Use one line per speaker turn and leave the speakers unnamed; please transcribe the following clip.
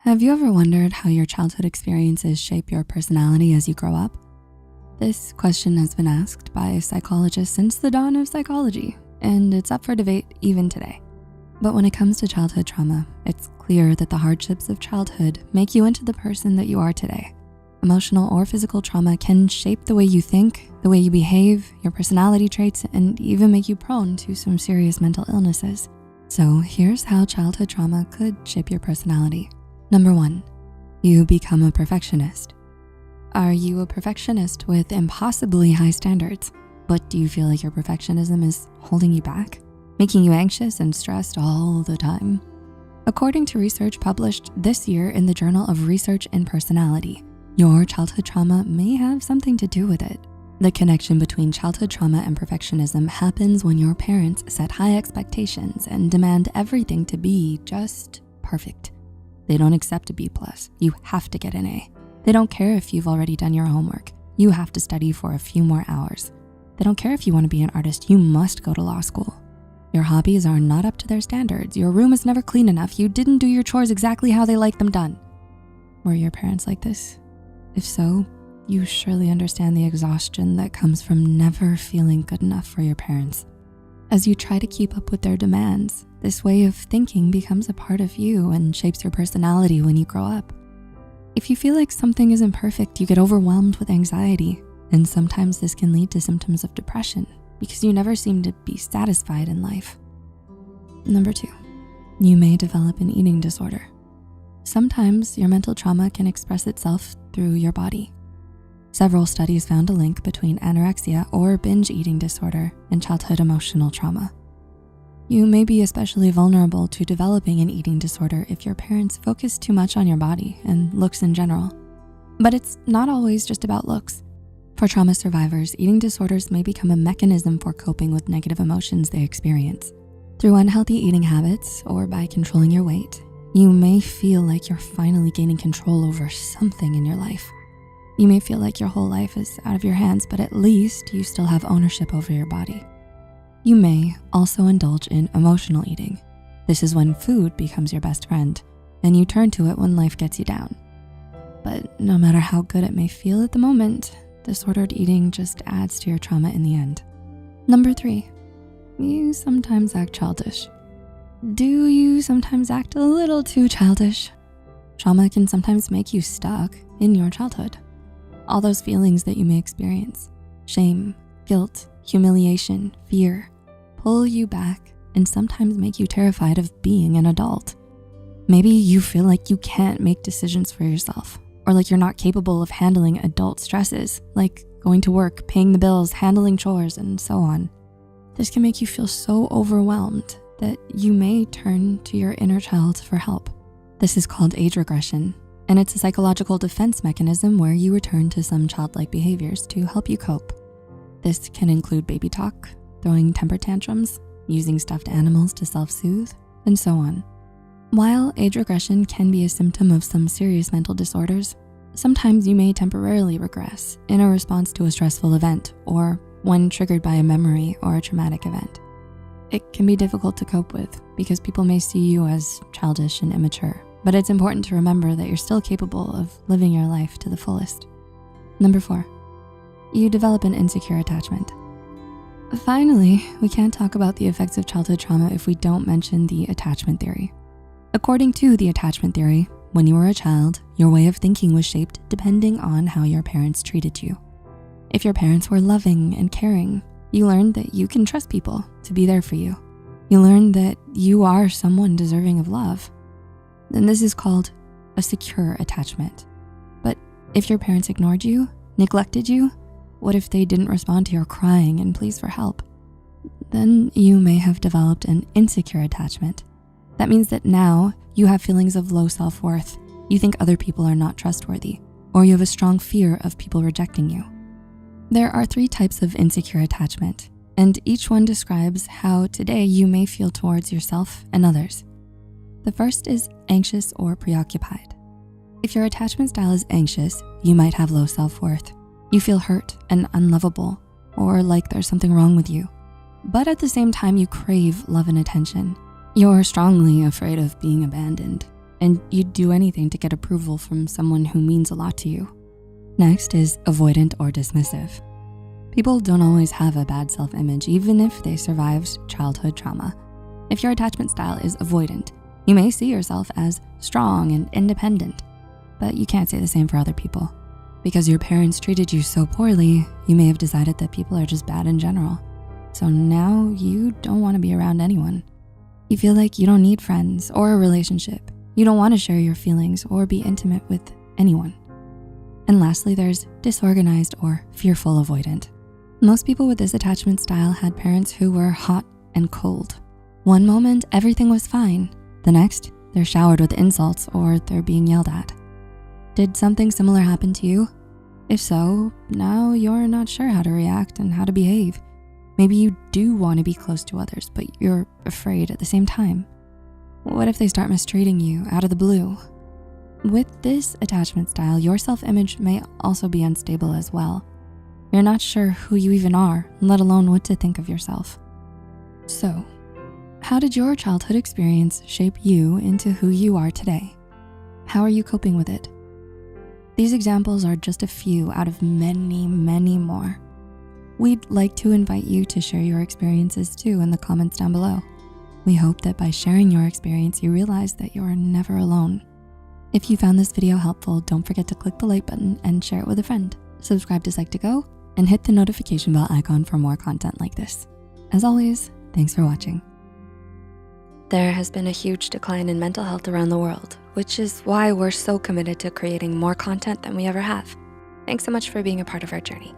Have you ever wondered how your childhood experiences shape your personality as you grow up? This question has been asked by psychologists since the dawn of psychology, and it's up for debate even today. But when it comes to childhood trauma, it's clear that the hardships of childhood make you into the person that you are today. Emotional or physical trauma can shape the way you think, the way you behave, your personality traits, and even make you prone to some serious mental illnesses. So here's how childhood trauma could shape your personality. Number 1, you become a perfectionist. Are you a perfectionist with impossibly high standards? But do you feel like your perfectionism is holding you back, making you anxious and stressed all the time? According to research published this year in the Journal of Research in Personality, your childhood trauma may have something to do with it. The connection between childhood trauma and perfectionism happens when your parents set high expectations and demand everything to be just perfect. They don't accept a B+, you have to get an A. They don't care if you've already done your homework, you have to study for a few more hours. They don't care if you wanna be an artist, you must go to law school. Your hobbies are not up to their standards, your room is never clean enough, you didn't do your chores exactly how they like them done. Were your parents like this? If so, you surely understand the exhaustion that comes from never feeling good enough for your parents. As you try to keep up with their demands, this way of thinking becomes a part of you and shapes your personality when you grow up. If you feel like something isn't perfect, you get overwhelmed with anxiety, and sometimes this can lead to symptoms of depression because you never seem to be satisfied in life. Number 2, you may develop an eating disorder. Sometimes your mental trauma can express itself through your body. Several studies found a link between anorexia or binge eating disorder and childhood emotional trauma. You may be especially vulnerable to developing an eating disorder if your parents focus too much on your body and looks in general. But it's not always just about looks. For trauma survivors, eating disorders may become a mechanism for coping with negative emotions they experience. Through unhealthy eating habits or by controlling your weight, you may feel like you're finally gaining control over something in your life. You may feel like your whole life is out of your hands, but at least you still have ownership over your body. You may also indulge in emotional eating. This is when food becomes your best friend, and you turn to it when life gets you down. But no matter how good it may feel at the moment, disordered eating just adds to your trauma in the end. Number 3, you sometimes act childish. Do you sometimes act a little too childish? Trauma can sometimes make you stuck in your childhood. All those feelings that you may experience, shame, guilt, humiliation, fear, pull you back and sometimes make you terrified of being an adult. Maybe you feel like you can't make decisions for yourself, or like you're not capable of handling adult stresses, like going to work, paying the bills, handling chores, and so on. This can make you feel so overwhelmed that you may turn to your inner child for help. This is called age regression, and it's a psychological defense mechanism where you return to some childlike behaviors to help you cope. This can include baby talk, throwing temper tantrums, using stuffed animals to self-soothe, and so on. While age regression can be a symptom of some serious mental disorders, sometimes you may temporarily regress in a response to a stressful event or when triggered by a memory or a traumatic event. It can be difficult to cope with because people may see you as childish and immature, but it's important to remember that you're still capable of living your life to the fullest. Number 4, you develop an insecure attachment. Finally, we can't talk about the effects of childhood trauma if we don't mention the attachment theory. According to the attachment theory, when you were a child, your way of thinking was shaped depending on how your parents treated you. If your parents were loving and caring, you learned that you can trust people to be there for you. You learned that you are someone deserving of love. Then this is called a secure attachment. But if your parents ignored you, neglected you, what if they didn't respond to your crying and pleas for help? Then you may have developed an insecure attachment. That means that now you have feelings of low self-worth. You think other people are not trustworthy, or you have a strong fear of people rejecting you. There are 3 types of insecure attachment, and each one describes how today you may feel towards yourself and others. The first is anxious or preoccupied. If your attachment style is anxious, you might have low self-worth. You feel hurt and unlovable, or like there's something wrong with you. But at the same time, you crave love and attention. You're strongly afraid of being abandoned, and you'd do anything to get approval from someone who means a lot to you. Next is avoidant or dismissive. People don't always have a bad self-image, even if they survived childhood trauma. If your attachment style is avoidant, you may see yourself as strong and independent, but you can't say the same for other people. Because your parents treated you so poorly, you may have decided that people are just bad in general. So now you don't wanna be around anyone. You feel like you don't need friends or a relationship. You don't wanna share your feelings or be intimate with anyone. And lastly, there's disorganized or fearful avoidant. Most people with this attachment style had parents who were hot and cold. One moment, everything was fine. The next, they're showered with insults or they're being yelled at. Did something similar happen to you? If so, now you're not sure how to react and how to behave. Maybe you do want to be close to others, but you're afraid at the same time. What if they start mistreating you out of the blue? With this attachment style, your self-image may also be unstable as well. You're not sure who you even are, let alone what to think of yourself. So, how did your childhood experience shape you into who you are today? How are you coping with it? These examples are just a few out of many, many more. We'd like to invite you to share your experiences too in the comments down below. We hope that by sharing your experience, you realize that you're never alone. If you found this video helpful, don't forget to click the like button and share it with a friend. Subscribe to Psych2Go and hit the notification bell icon for more content like this. As always, thanks for watching. There has been a huge decline in mental health around the world, which is why we're so committed to creating more content than we ever have. Thanks so much for being a part of our journey.